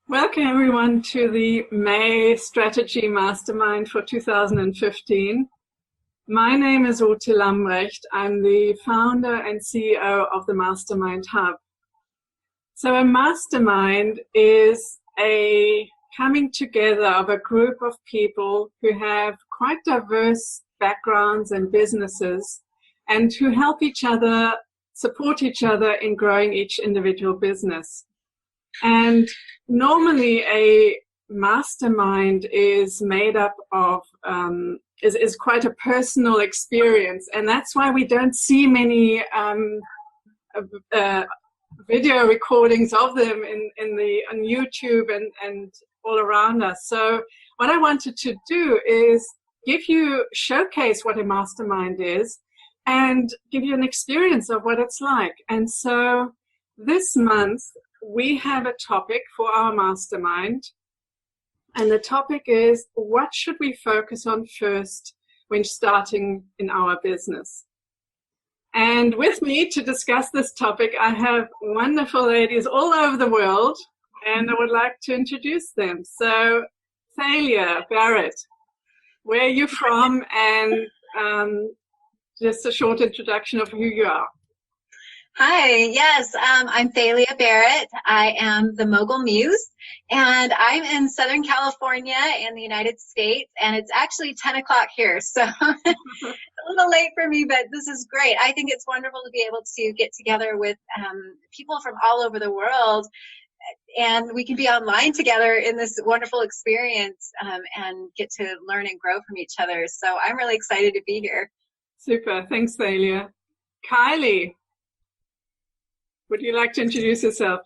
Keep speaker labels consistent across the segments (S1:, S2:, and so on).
S1: Welcome everyone to the May Strategy Mastermind for 2015. My name is Ute Lambrecht. I'm the founder and CEO of the Mastermind Hub. So a mastermind is a coming together of a group of people who have quite diverse backgrounds and businesses and who help each other, support each other in growing each individual business. And normally a mastermind is made up of, is quite a personal experience. And that's why we don't see many video recordings of them on YouTube and all around us. So what I wanted to do is showcase what a mastermind is and give you an experience of what it's like. And so this month, we have a topic for our mastermind, and the topic is, what should we focus on first when starting in our business? And with me to discuss this topic, I have wonderful ladies all over the world, and I would like to introduce them. So, Thalia, Barrett, where are you from? And just a short introduction of who you are.
S2: Hi, yes, I'm Thalia Barrett. I am the Mogul Muse, and I'm in Southern California in the United States, and it's actually 10 o'clock here, so it's a little late for me, but this is great. I think it's wonderful to be able to get together with people from all over the world, and we can be online together in this wonderful experience and get to learn and grow from each other. So I'm really excited to be here.
S1: Super, thanks, Thalia. Kylie, would you like to introduce yourself?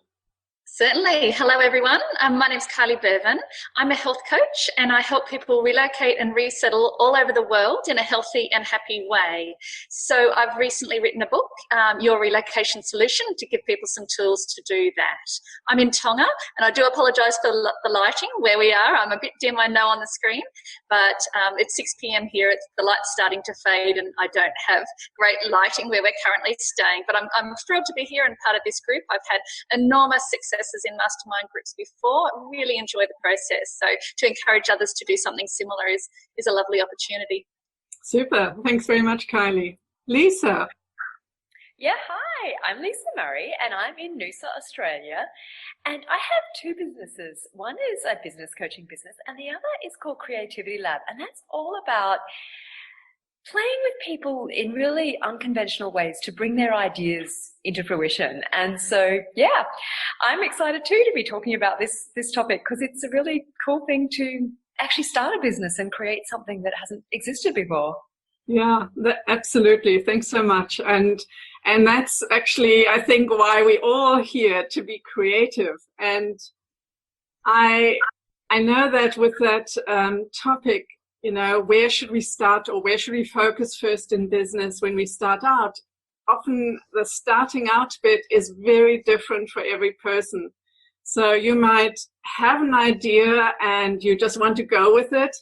S3: Certainly. Hello, everyone. My name's Kylie Bevan. I'm a health coach, and I help people relocate and resettle all over the world in a healthy and happy way. So I've recently written a book, Your Relocation Solution, to give people some tools to do that. I'm in Tonga, and I do apologise for the lighting where we are. I'm a bit dim, I know, on the screen, but it's 6 p.m. here. The light's starting to fade, and I don't have great lighting where we're currently staying. But I'm thrilled to be here and part of this group. I've had enormous successes in mastermind groups before. I really enjoy the process. So to encourage others to do something similar is a lovely opportunity.
S1: Super. Thanks very much, Kylie. Lisa.
S4: Yeah, hi. I'm Lisa Murray, and I'm in Noosa, Australia. And I have two businesses. One is a business coaching business, and the other is called Creativity Lab. And that's all about playing with people in really unconventional ways to bring their ideas into fruition. And so, yeah, I'm excited too to be talking about this topic, because it's a really cool thing to actually start a business and create something that hasn't existed before.
S1: Yeah, absolutely. Thanks so much. And that's actually, I think, why we're all here, to be creative. And I know that with that topic, you know, where should we start, or where should we focus first in business when we start out? Often the starting out bit is very different for every person. So you might have an idea and you just want to go with it,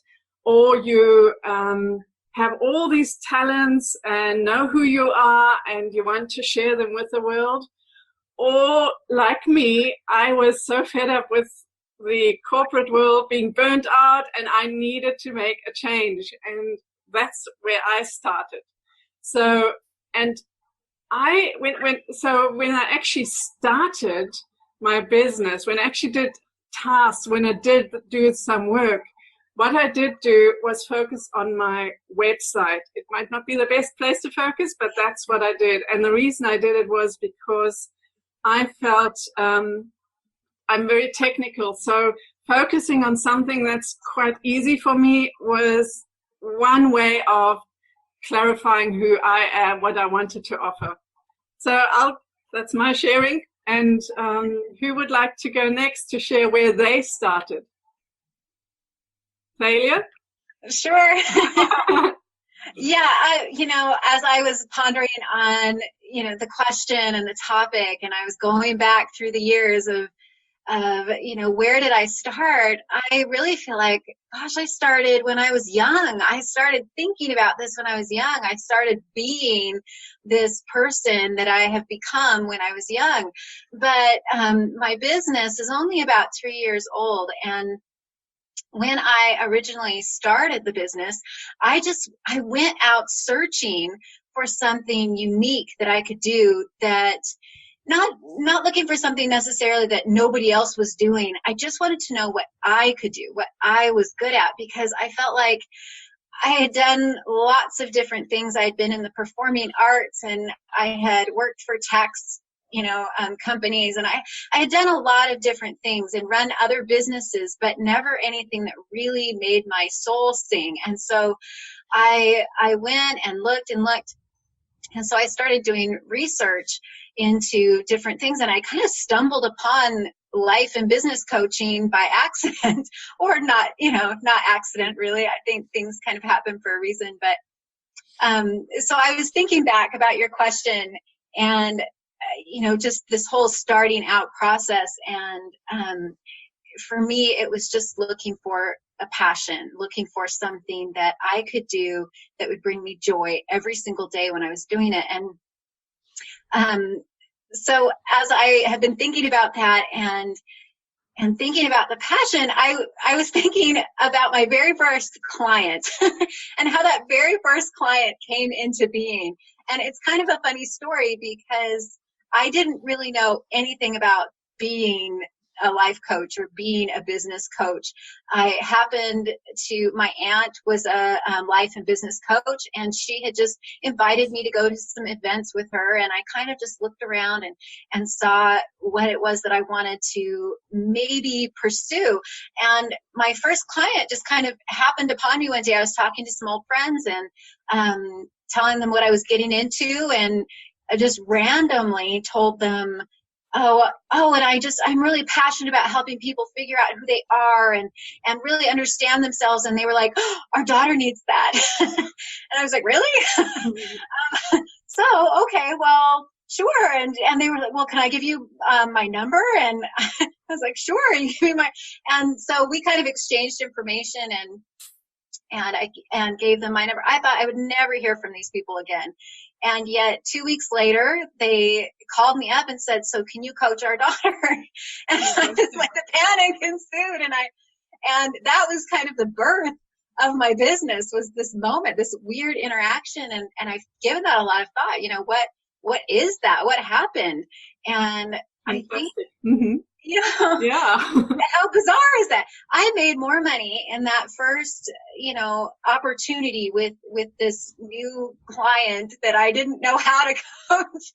S1: or you have all these talents and know who you are and you want to share them with the world. Or like me, I was so fed up with the corporate world, being burnt out, and I needed to make a change, and that's where I started. So, and when I actually started my business, when I actually did tasks, when I did do some work, what I did do was focus on my website. It might not be the best place to focus, but that's what I did. And the reason I did it was because I felt I'm very technical, so focusing on something that's quite easy for me was one way of clarifying who I am, what I wanted to offer. So that's my sharing. And who would like to go next to share where they started? Thalia?
S2: Sure. Yeah, as I was pondering on, the question and the topic, and I was going back through the years of where did I start? I really feel like, gosh, I started when I was young. I started thinking about this when I was young. I started being this person that I have become when I was young. But my business is only about 3 years old. And when I originally started the business, I went out searching for something unique that I could do, that not looking for something necessarily that nobody else was doing. I just wanted to know what I could do, what I was good at, because I felt like I had done lots of different things. I had been in the performing arts, and I had worked for tax companies, and I had done a lot of different things and run other businesses, but never anything that really made my soul sing. And so I went and looked. And so I started doing research into different things, and I kind of stumbled upon life and business coaching by accident, or not accident really. I think things kind of happen for a reason. But so I was thinking back about your question, and just this whole starting out process. And for me, it was just looking for a passion, looking for something that I could do that would bring me joy every single day when I was doing it. And so as I have been thinking about that and thinking about the passion, I was thinking about my very first client and how that very first client came into being. And it's kind of a funny story, because I didn't really know anything about being a life coach or being a business coach. My aunt was a life and business coach, and she had just invited me to go to some events with her. And I kind of just looked around and saw what it was that I wanted to maybe pursue. And my first client just kind of happened upon me one day. I was talking to some old friends and telling them what I was getting into, and I just randomly told them, and I'm really passionate about helping people figure out who they are and really understand themselves. And they were like, oh, our daughter needs that. And I was like, really? So, okay, well, sure. And they were like, well, can I give you my number? And I was like, sure. And give me and so we kind of exchanged information, and gave them my number. I thought I would never hear from these people again. And yet 2 weeks later, they called me up and said, so can you coach our daughter? And I was like, the panic ensued. And that was kind of the birth of my business, was this moment, this weird interaction. And I've given that a lot of thought. What is that? What happened? And I think, yeah. How bizarre is that? I made more money in that first, opportunity with this new client that I didn't know how to coach,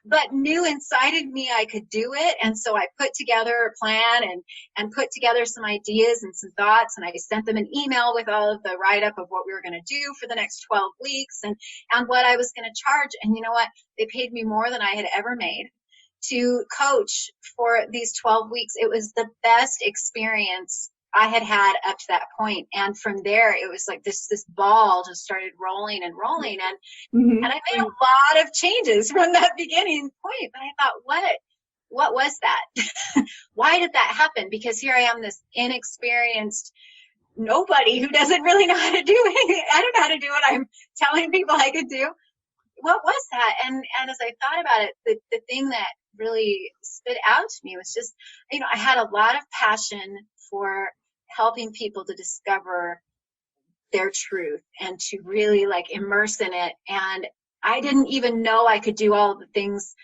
S2: but knew inside of me I could do it. And so I put together a plan and put together some ideas and some thoughts. And I sent them an email with all of the write-up of what we were going to do for the next 12 weeks and what I was going to charge. And you know what? They paid me more than I had ever made to coach for these 12 weeks. It was the best experience I had had up to that point. And from there, it was like this ball just started rolling and rolling. And I made a lot of changes from that beginning point. But I thought, what was that? Why did that happen? Because here I am, this inexperienced nobody who doesn't really know how to do it. I don't know how to do what I'm telling people I could do. What was that? And as I thought about it, the thing that really stood out to me was just, I had a lot of passion for helping people to discover their truth and to really immerse in it. And I didn't even know I could do all of the things.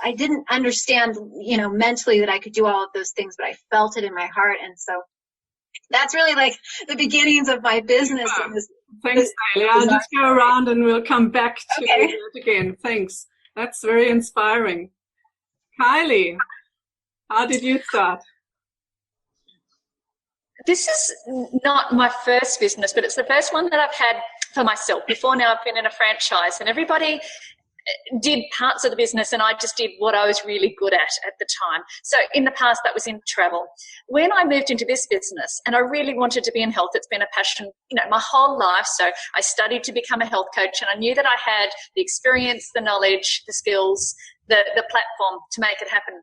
S2: I didn't understand, mentally that I could do all of those things, but I felt it in my heart. And so that's really the beginnings of my business.
S1: Yeah. Thanks, Thalia. I'll just go around and we'll come back to it again. Thanks. That's very inspiring. Kylie, how did you start?
S3: This is not my first business, but it's the first one that I've had for myself. Before now, I've been in a franchise, and everybody did parts of the business, and I just did what I was really good at the time. So in the past, that was in travel. When I moved into this business, and I really wanted to be in health, it's been a passion, my whole life. So I studied to become a health coach, and I knew that I had the experience, the knowledge, the skills, the platform to make it happen.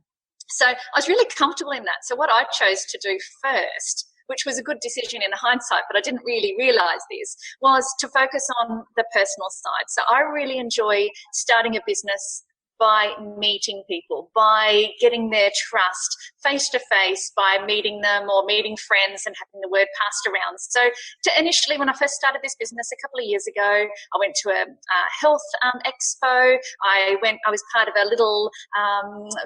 S3: So I was really comfortable in that. So what I chose to do first, which was a good decision in hindsight, but I didn't really realise this, was to focus on the personal side. So I really enjoy starting a business by meeting people, by getting their trust face to face, by meeting them or meeting friends and having the word passed around. So initially, when I first started this business a couple of years ago, I went to a health expo. I was part of a little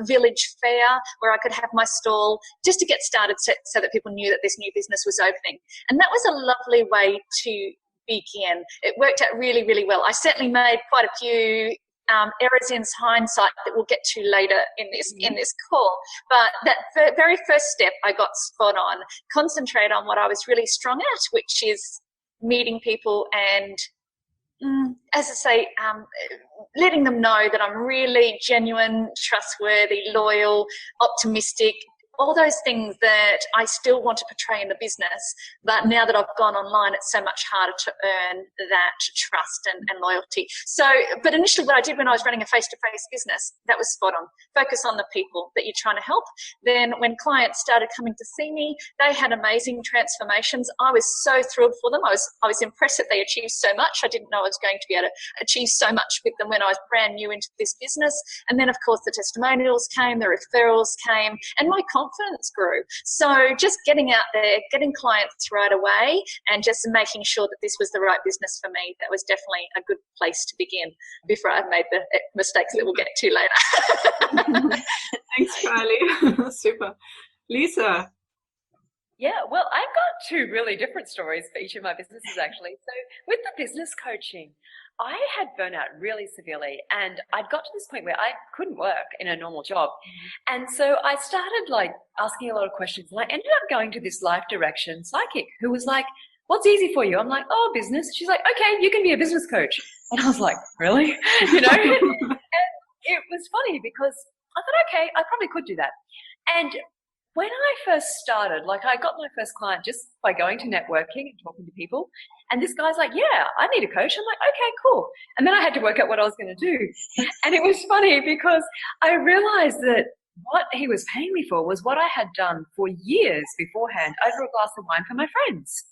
S3: village fair where I could have my stall just to get started so that people knew that this new business was opening. And that was a lovely way to begin. It worked out really, really well. I certainly made quite a few errors in hindsight that we'll get to later in this call. But that very first step I got spot on. Concentrate on what I was really strong at, which is meeting people and, as I say, letting them know that I'm really genuine, trustworthy, loyal, optimistic, all those things that I still want to portray in the business, but now that I've gone online, it's so much harder to earn that trust and loyalty. So, but initially what I did when I was running a face-to-face business, that was spot on. Focus on the people that you're trying to help. Then when clients started coming to see me, they had amazing transformations. I was so thrilled for them. I was impressed that they achieved so much. I didn't know I was going to be able to achieve so much with them when I was brand new into this business. And then, of course, the testimonials came, the referrals came, and my confidence grew. So just getting out there, getting clients right away, and just making sure that this was the right business for me, that was definitely a good place to begin before I made the mistakes that we'll get to later.
S1: Thanks, Kylie. Super. Lisa.
S4: Yeah, well, I've got two really different stories for each of my businesses, actually. So with the business coaching, I had burnout really severely, and I'd got to this point where I couldn't work in a normal job. And so I started asking a lot of questions, and I ended up going to this life direction psychic who was like, "What's easy for you?" I'm like, "Oh, business." She's like, "Okay, you can be a business coach." And I was like, "Really?" And it was funny because I thought, okay, I probably could do that. And when I first started, I got my first client just by going to networking and talking to people. And this guy's like, "Yeah, I need a coach." I'm like, "Okay, cool." And then I had to work out what I was going to do. And it was funny because I realized that what he was paying me for was what I had done for years beforehand over a glass of wine for my friends.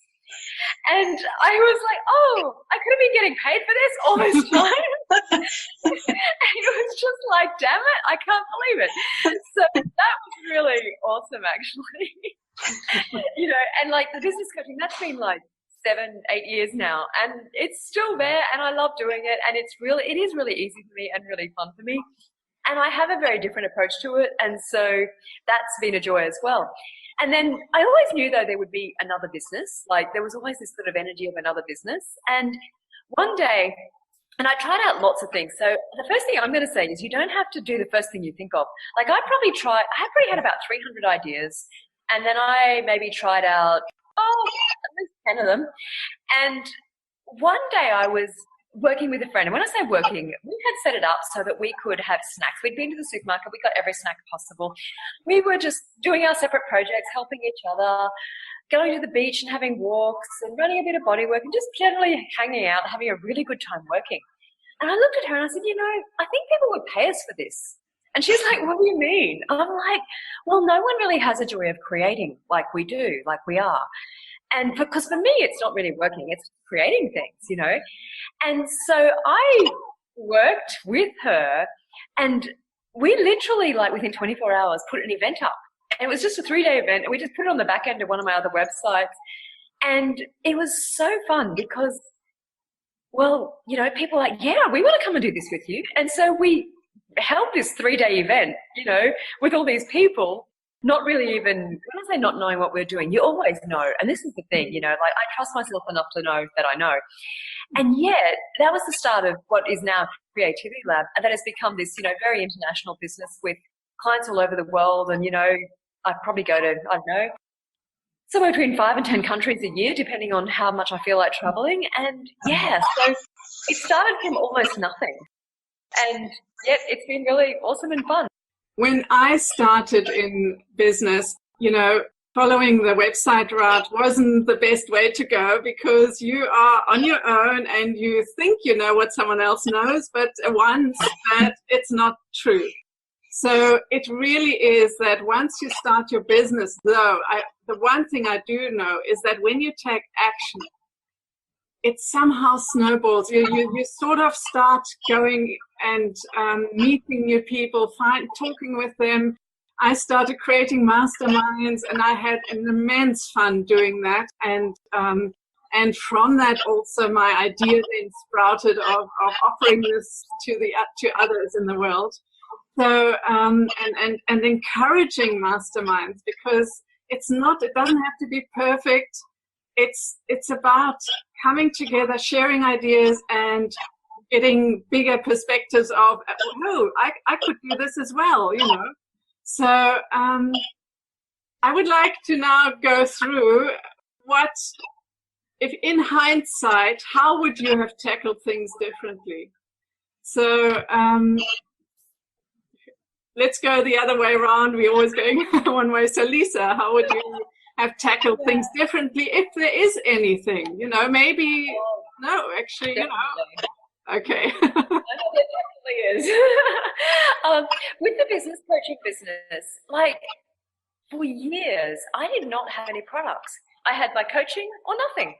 S4: And I was like, oh, I could have been getting paid for this all this time. And it was just like, damn it, I can't believe it. So that was really awesome, actually. And the business coaching, that's been 7-8 years now, and it's still there, and I love doing it, and it is really easy for me and really fun for me. And I have a very different approach to it, and so that's been a joy as well. And then I always knew, though, there would be another business. There was always this sort of energy of another business. And one day, and I tried out lots of things. So the first thing I'm going to say is you don't have to do the first thing you think of. I probably had about 300 ideas. And then I maybe tried out, at least 10 of them. And one day I was working with a friend. And when I say working, we had set it up so that we could have snacks. We'd been to the supermarket. We got every snack possible. We were just doing our separate projects, helping each other, going to the beach and having walks and running a bit of body work and just generally hanging out, having a really good time working. And I looked at her and I said, I think people would pay us for this. And she's like, "What do you mean?" I'm like, well, no one really has a joy of creating like we do, like we are. And because for me, it's not really working, it's creating things, And so I worked with her, and we literally, within 24 hours, put an event up. And it was just a 3-day event, and we just put it on the back end of one of my other websites. And it was so fun because, people are like, "Yeah, we want to come and do this with you." And so we held this 3-day event, with all these people. Not really even, when I say not knowing what we're doing, you always know. And this is the thing, I trust myself enough to know that I know. And yet, that was the start of what is now Creativity Lab. And that has become this, very international business with clients all over the world. And, I probably go to, I don't know, somewhere between 5 and 10 countries a year, depending on how much I feel like traveling. And yeah, so it started from almost nothing. And yet it's been really awesome and fun.
S1: When I started in business, following the website route wasn't the best way to go because you are on your own and you think you know what someone else knows, but once that it's not true. So it really is that once you start your business, though, the one thing I do know is that when you take action, it somehow snowballs. You sort of start going and meeting new people, talking with them. I started creating masterminds, and I had an immense fun doing that. And from that also my idea then sprouted of offering this to others in the world. So and encouraging masterminds, because it doesn't have to be perfect. It's about coming together, sharing ideas, and getting bigger perspectives of, oh, I could do this as well, you know. So I would like to now go through if in hindsight, how would you have tackled things differently? So let's go the other way around. We're always going one way. So Lisa, how would you have tackled things differently, if there is anything? You know, maybe, no, actually, definitely. You know. Okay. I know there
S4: definitely is. With the business coaching business, like for years, I did not have any products. I had my coaching or nothing.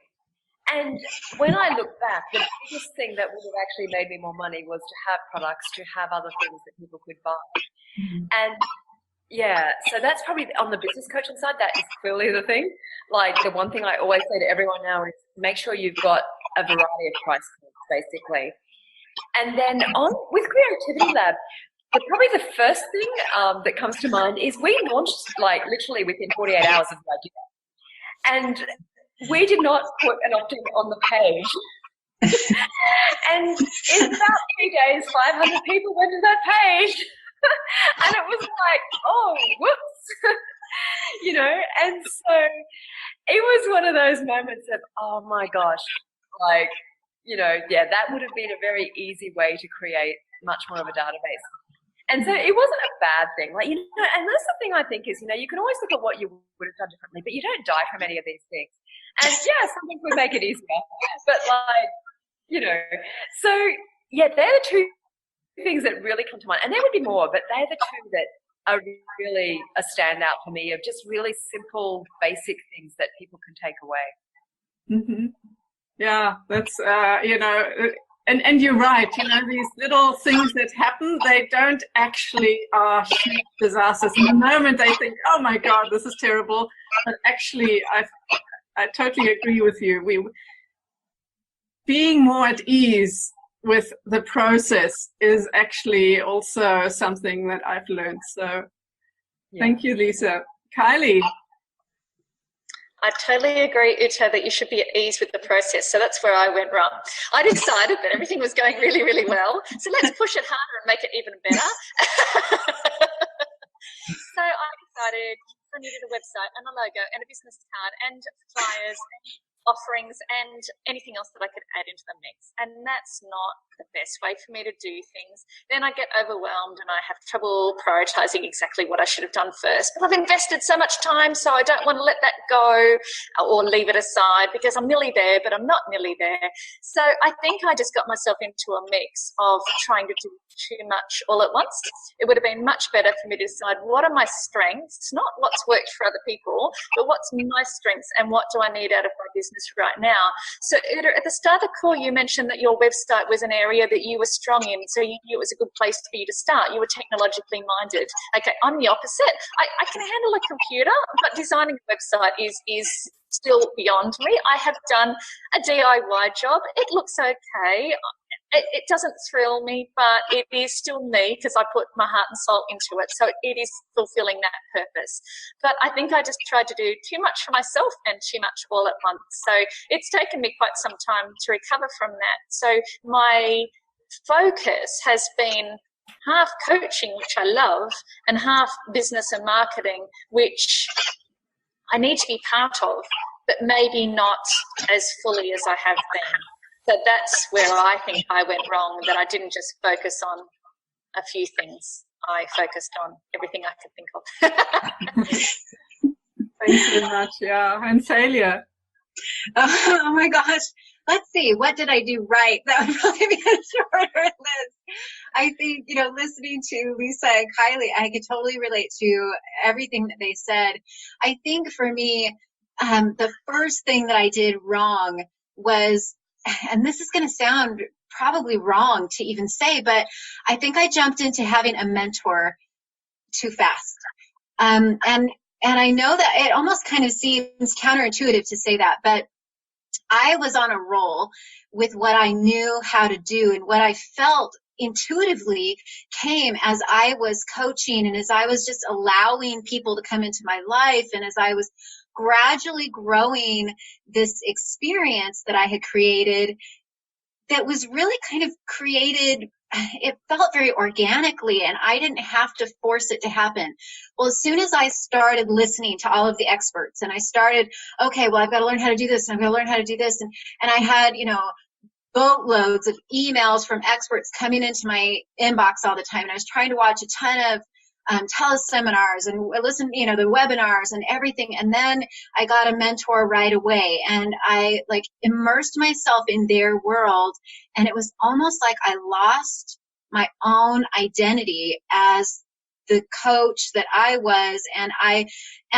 S4: And when I look back, the biggest thing that would have actually made me more money was to have products, to have other things that people could buy. And yeah, so that's probably on the business coaching side, that is clearly the thing. Like the one thing I always say to everyone now is make sure you've got a variety of price points, basically. And then with Creativity Lab, probably the first thing that comes to mind is we launched like literally within 48 hours of the idea. And we did not put an opt-in on the page. And in about 3 days, 500 people went to that page. And it was like, oh, whoops. You know, and so it was one of those moments of, oh my gosh, like, you know, yeah, that would have been a very easy way to create much more of a database. And so it wasn't a bad thing. Like, you know, and that's the thing I think is, you know, you can always look at what you would have done differently, but you don't die from any of these things. And yeah, some things would make it easier, but like, you know, so yeah, they're the two things that really come to mind. And there would be more, but they're the two that are really a standout for me, of just really simple, basic things that people can take away. Mm-hmm.
S1: Yeah, that's, you know, and you're right, you know, these little things that happen, they don't actually are huge disasters. In the moment they think, oh my God, this is terrible. But actually, I totally agree with you. Being more at ease with the process is actually also something that I've learned. So Thank you, Lisa. Kylie.
S3: I totally agree, Uta, that you should be at ease with the process. So that's where I went wrong. I decided that everything was going really, really well. So let's push it harder and make it even better. So I decided I needed a website and a logo and a business card and flyers and offerings and anything else that I could add into the mix. And that's not the best way for me to do things. Then I get overwhelmed and I have trouble prioritizing exactly what I should have done first. But I've invested so much time, so I don't want to let that go or leave it aside, because I'm nearly there, but I'm not nearly there. So I think I just got myself into a mix of trying to do too much all at once. It would have been much better for me to decide what are my strengths, not what's worked for other people, but what's my strengths and what do I need out of my business right now. So Uta, at the start of the call, you mentioned that your website was an area that you were strong in, so you knew it was a good place for you to start. You were technologically minded. Okay, I'm the opposite. I can handle a computer, but designing a website is still beyond me. I have done a DIY job. It looks okay. It doesn't thrill me, but it is still me because I put my heart and soul into it. So it is fulfilling that purpose. But I think I just tried to do too much for myself and too much all at once. So it's taken me quite some time to recover from that. So my focus has been half coaching, which I love, and half business and marketing, which I need to be part of, but maybe not as fully as I have been. So that's where I think I went wrong, that I didn't just focus on a few things. I focused on everything I could think of.
S1: Thanks so much. Yeah. And Thalia.
S2: Oh my gosh. Let's see. What did I do right? That would probably be a shorter list. I think, listening to Lisa and Kylie, I could totally relate to everything that they said. I think for me, the first thing that I did wrong was, and this is going to sound probably wrong to even say, but I think I jumped into having a mentor too fast. And I know that it almost kind of seems counterintuitive to say that, but I was on a roll with what I knew how to do, and what I felt intuitively came as I was coaching and as I was just allowing people to come into my life, and as I was gradually growing this experience that I had created that was really kind of created, it felt very organically, and I didn't have to force it to happen. Well, as soon as I started listening to all of the experts, and I started, okay, well, I've got to learn how to do this, and I've got to learn how to do this, and I had, boatloads of emails from experts coming into my inbox all the time, and I was trying to watch a ton of teleseminars and listen, the webinars and everything. And then I got a mentor right away, and I immersed myself in their world. And it was almost like I lost my own identity as the coach that I was. And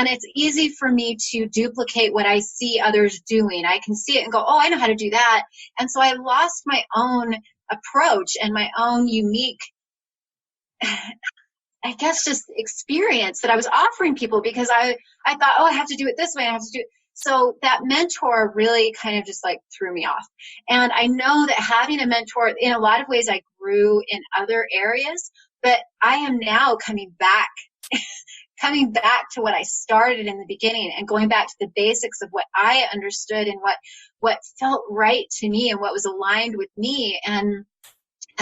S2: it's easy for me to duplicate what I see others doing. I can see it and go, oh, I know how to do that. And so I lost my own approach and my own unique, I guess, just experience that I was offering people, because I thought, oh, I have to do it this way. I have to do it. So that mentor really kind of just threw me off. And I know that having a mentor, in a lot of ways, I grew in other areas, but I am now coming back to what I started in the beginning, and going back to the basics of what I understood and what felt right to me and what was aligned with me. And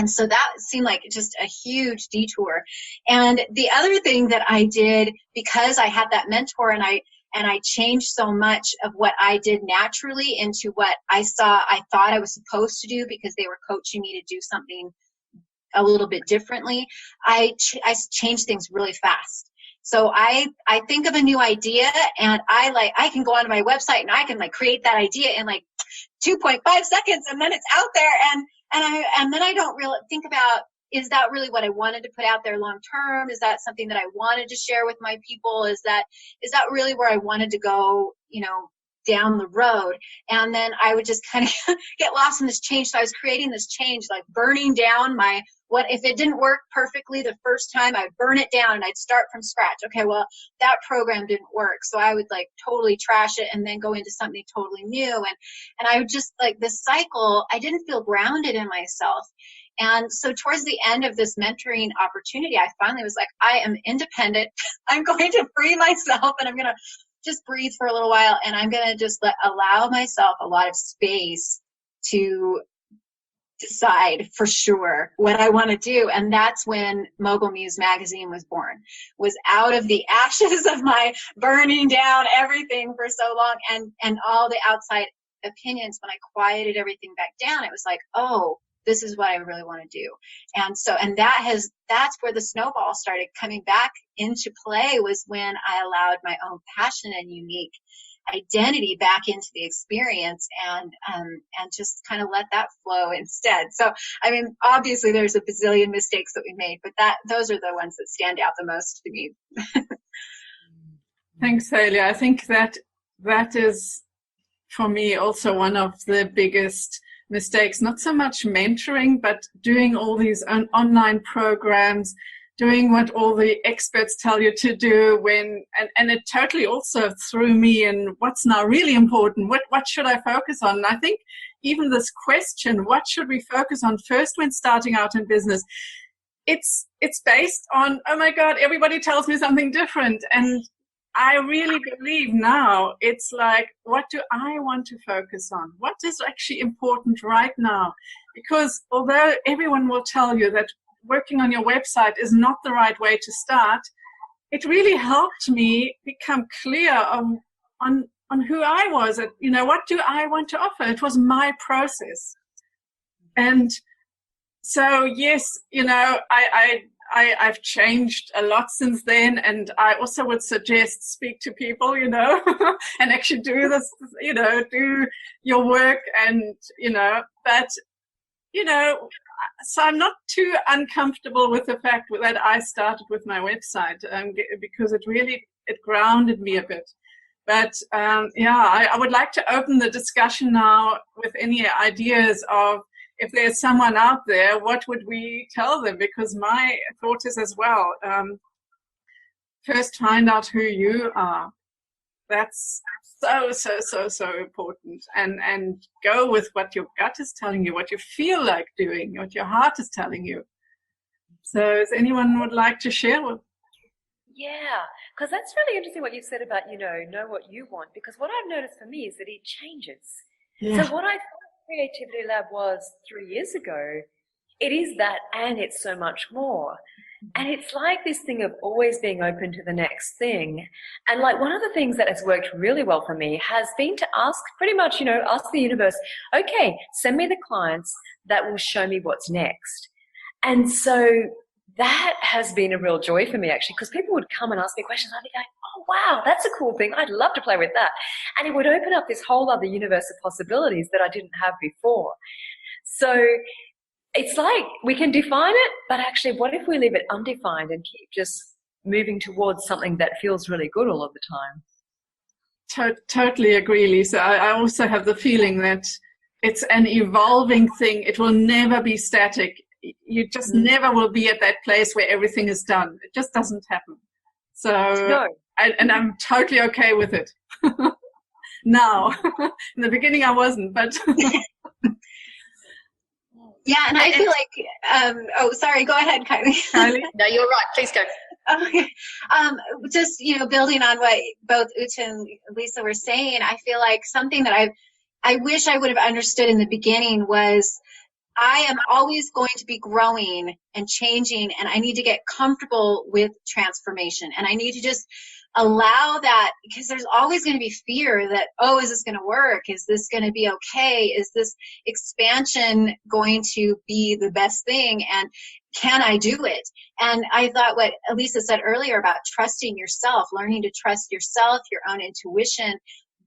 S2: so that seemed like just a huge detour. And the other thing that I did, because I had that mentor, and I changed so much of what I did naturally into what I thought I was supposed to do, because they were coaching me to do something a little bit differently. I changed things really fast. So I think of a new idea, and I can go onto my website and I can create that idea in 2.5 seconds, and then it's out there, and then I don't really think about, is that really what I wanted to put out there long term? Is that something that I wanted to share with my people? Is that really where I wanted to go, down the road? And then I would just kind of get lost in this change. So I was creating this change, burning down what if it didn't work perfectly the first time, I'd burn it down and I'd start from scratch. Okay, well, that program didn't work, so I would totally trash it and then go into something totally new. And I would just this cycle, I didn't feel grounded in myself. And so towards the end of this mentoring opportunity, I finally was I am independent. I'm going to free myself, and I'm going to just breathe for a little while, and I'm going to just allow myself a lot of space to decide for sure what I want to do. And that's when Mogul Muse magazine was born, was out of the ashes of my burning down everything for so long, and all the outside opinions. When I quieted everything back down, it was oh, this is what I really want to do. And that's where the snowball started coming back into play, was when I allowed my own passion and unique identity back into the experience, and just kind of let that flow instead. So, obviously there's a bazillion mistakes that we made, but those are the ones that stand out the most to me.
S1: Thanks, Thalia. I think that is, for me, also one of the biggest mistakes. Not so much mentoring, but doing all these online programs, doing what all the experts tell you to do, and it totally also threw me in what's now really important. What should I focus on? And I think even this question, what should we focus on first when starting out in business? It's based on, oh my God, everybody tells me something different. And I really believe now it's what do I want to focus on? What is actually important right now? Because although everyone will tell you that working on your website is not the right way to start, it really helped me become clear on who I was. What do I want to offer? It was my process. And so, yes, I've changed a lot since then, and I also would suggest speak to people, and actually do this, do your work, and, but, so I'm not too uncomfortable with the fact that I started with my website, because it grounded me a bit. But I would like to open the discussion now with any ideas of, if there's someone out there, what would we tell them? Because my thought is as well, first find out who you are. That's so important. And go with what your gut is telling you, what you feel like doing, what your heart is telling you. So if anyone would like to share with?
S4: Yeah, because that's really interesting what you said about, know what you want. Because what I've noticed for me is that it changes.
S1: Yeah.
S4: So what I thought Creativity Lab was 3 years ago, it is that, and it's so much more. And it's like this thing of always being open to the next thing. And like one of the things that has worked really well for me has been to ask pretty much, ask the universe, okay, send me the clients that will show me what's next. And so that has been a real joy for me, actually, because people would come and ask me questions. I'd be going, oh, wow, that's a cool thing. I'd love to play with that. And it would open up this whole other universe of possibilities that I didn't have before. So it's like we can define it, but actually what if we leave it undefined and keep just moving towards something that feels really good all of the time?
S1: Totally agree, Lisa. I also have the feeling that it's an evolving thing. It will never be static. You just never will be at that place where everything is done. It just doesn't happen. So,
S4: no.
S1: And I'm totally okay with it. Now, in the beginning I wasn't, but...
S2: Yeah, and I feel like, sorry, go ahead, Kylie.
S1: Kylie?
S3: No, you're right. Please go.
S2: Okay. Just, building on what both Ute and Lisa were saying, I feel like something that I wish I would have understood in the beginning was I am always going to be growing and changing, and I need to get comfortable with transformation. And I need to just allow that, because there's always going to be fear that, oh, is this going to work? Is this going to be okay? Is this expansion going to be the best thing? And can I do it? And I thought what Elisa said earlier about trusting yourself, learning to trust yourself, your own intuition,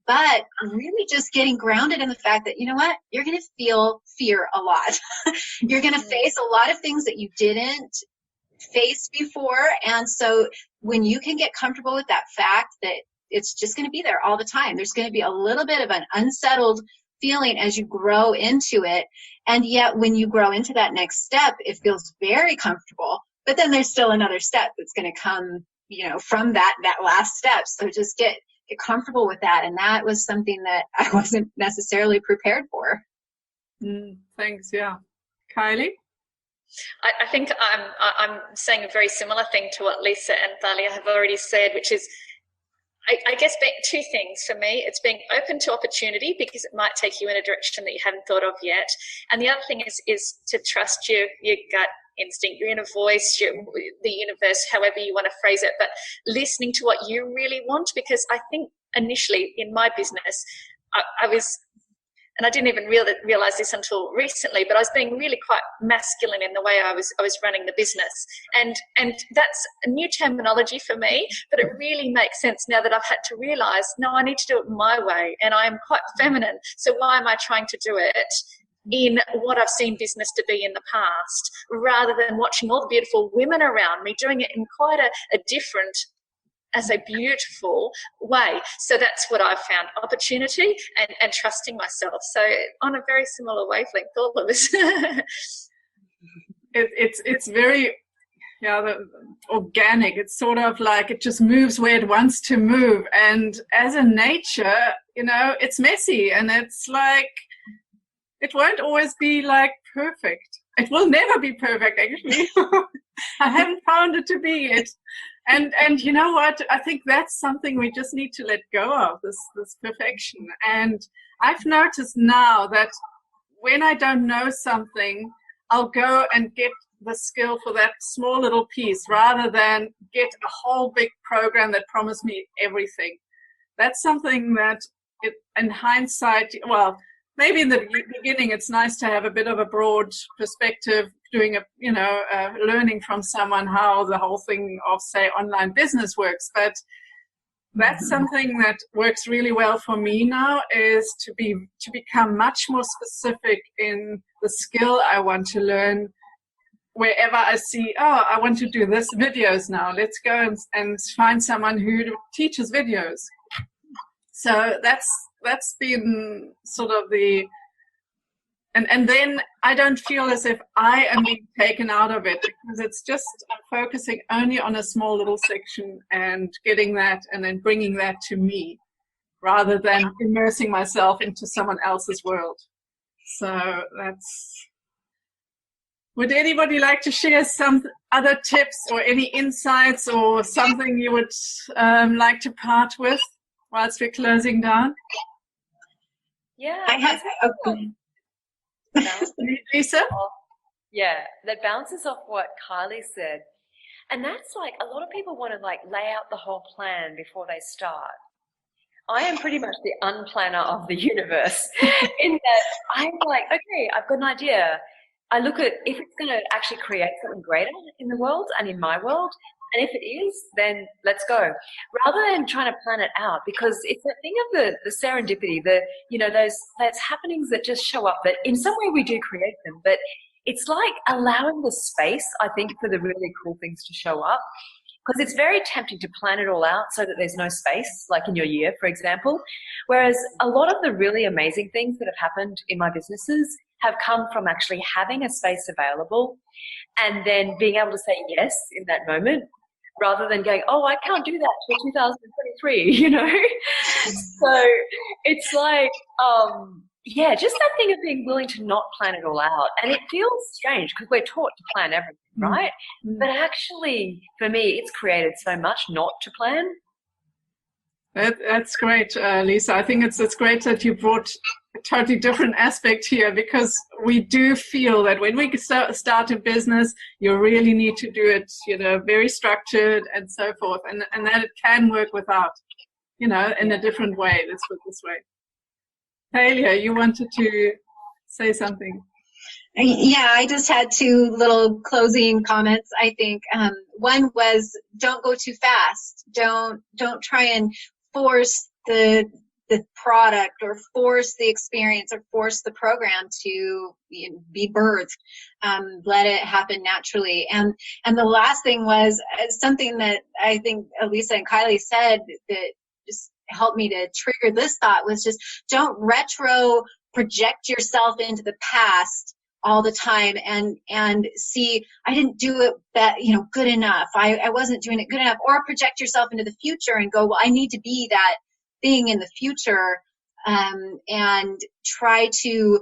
S2: but really just getting grounded in the fact that, you know what, you're going to feel fear a lot. You're going to face a lot of things that you didn't face before. And so when you can get comfortable with that fact that it's just going to be there all the time, there's going to be a little bit of an unsettled feeling as you grow into it. And yet when you grow into that next step, it feels very comfortable. But then there's still another step that's going to come, from that last step. So just get comfortable with that. And that was something that I wasn't necessarily prepared for.
S1: Thanks. Yeah. Kylie?
S3: I think I'm saying a very similar thing to what Lisa and Thalia have already said, which is, I guess, two things for me. It's being open to opportunity, because it might take you in a direction that you haven't thought of yet. And the other thing is to trust your gut instinct, your inner voice, the universe, however you want to phrase it, but listening to what you really want. Because I think initially in my business, I was, and I didn't even realize this until recently, but I was being really quite masculine in the way I was running the business. And that's a new terminology for me, but it really makes sense now that I've had to realize, no, I need to do it my way, and I am quite feminine. So why am I trying to do it in what I've seen business to be in the past, rather than watching all the beautiful women around me doing it in quite a different, as a beautiful way. So that's what I've found, opportunity and trusting myself. So on a very similar wavelength, all of us.
S1: It's very organic. It's sort of like it just moves where it wants to move. And as a nature, it's messy, and it's like, it won't always be like perfect. It will never be perfect, actually. I haven't found it to be it. And you know what? I think that's something we just need to let go of, this perfection. And I've noticed now that when I don't know something, I'll go and get the skill for that small little piece, rather than get a whole big program that promised me everything. That's something that, in hindsight, well, maybe in the beginning it's nice to have a bit of a broad perspective, doing learning from someone how the whole thing of, say, online business works. But that's something that works really well for me now, is to become much more specific in the skill I want to learn. Wherever I see, oh, I want to do this videos now, let's go and find someone who teaches videos. So that's been sort of the, and then I don't feel as if I am being taken out of it, because it's just, I'm focusing only on a small little section and getting that and then bringing that to me, rather than immersing myself into someone else's world. So that's, would anybody like to share some other tips or any insights or something you would like to part with whilst we're closing down?
S4: Yeah.
S2: I have.
S1: Lisa?
S4: Yeah, that bounces off what Kylie said. And that's like, a lot of people want to like lay out the whole plan before they start. I am pretty much the unplanner of the universe in that I'm like, okay, I've got an idea. I look at if it's going to actually create something greater in the world and in my world, and if it is, then let's go. Rather than trying to plan it out, because it's a thing of the serendipity, those happenings that just show up, that in some way we do create them, but it's like allowing the space, I think, for the really cool things to show up. Because it's very tempting to plan it all out so that there's no space, like in your year, for example. Whereas a lot of the really amazing things that have happened in my businesses have come from actually having a space available and then being able to say yes in that moment, rather than going, oh, I can't do that till 2023, So it's like, just that thing of being willing to not plan it all out. And it feels strange because we're taught to plan everything, right? Mm-hmm. But actually, for me, it's created so much not to plan.
S1: That's great, Lisa. I think it's great that you brought a totally different aspect here, because we do feel that when we start a business, you really need to do it, very structured and so forth, and that it can work without, in a different way. Let's put it this way. Thalia, you wanted to say something.
S2: Yeah, I just had two little closing comments. I think one was, don't go too fast. Don't try and force the product or force the experience or force the program to be birthed. Let it happen naturally. And the last thing was something that I think Elisa and Kylie said that just helped me to trigger this thought, was just don't retro project yourself into the past all the time and see, I didn't do it good enough. I wasn't doing it good enough. Or project yourself into the future and go, well, I need to be that thing in the future, and try to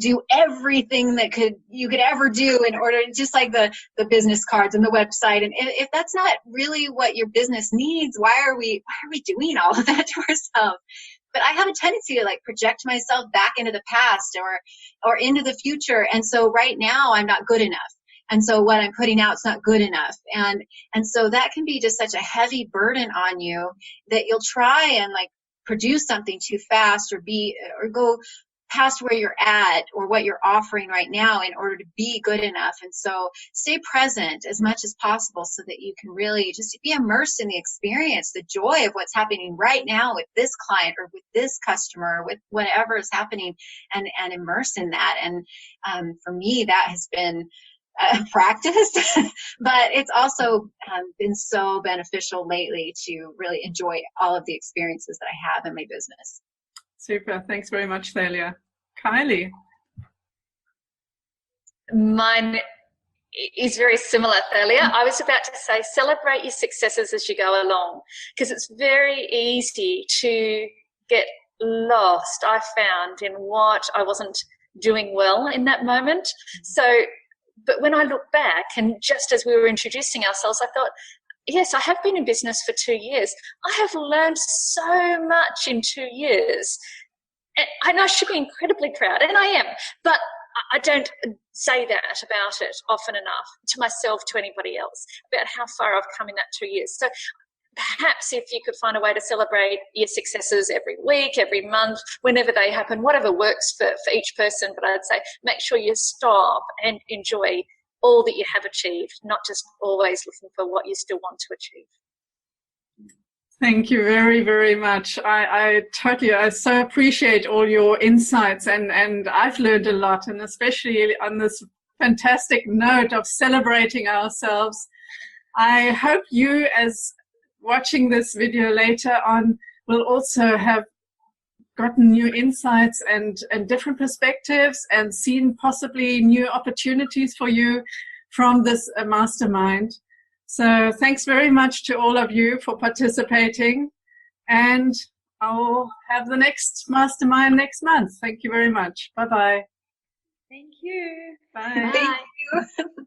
S2: do everything that you could ever do in order, just like the business cards and the website. And if that's not really what your business needs, why are we doing all of that to ourselves? But I have a tendency to project myself back into the past or into the future. And so right now I'm not good enough. And so what I'm putting out is not good enough. And so that can be just such a heavy burden on you that you'll try and produce something too fast or go past where you're at or what you're offering right now in order to be good enough. And so stay present as much as possible so that you can really just be immersed in the experience, the joy of what's happening right now with this client or with this customer, or with whatever is happening, and immerse in that. And for me, that has been practice, but it's also been so beneficial lately to really enjoy all of the experiences that I have in my business.
S1: Super. Thanks very much, Thalia. Kylie?
S3: Mine is very similar, Thalia. I was about to say, celebrate your successes as you go along, because it's very easy to get lost, I found, in what I wasn't doing well in that moment. But when I look back, and just as we were introducing ourselves, I thought, yes, I have been in business for 2 years. I have learned so much in 2 years. And I should be incredibly proud, and I am. But I don't say that about it often enough, to myself, to anybody else, about how far I've come in that 2 years. So perhaps if you could find a way to celebrate your successes every week, every month, whenever they happen, whatever works for each person, but I'd say make sure you stop and enjoy all that you have achieved, not just always looking for what you still want to achieve.
S1: Thank you very, very much. I so appreciate all your insights, and I've learned a lot, and especially on this fantastic note of celebrating ourselves. I hope you, as watching this video later on, will also have gotten new insights and different perspectives and seen possibly new opportunities for you from this mastermind. So thanks very much to all of you for participating, and I'll have the next mastermind next month. Thank you very much. Bye-bye.
S4: Thank you.
S1: Bye.
S2: Thank you.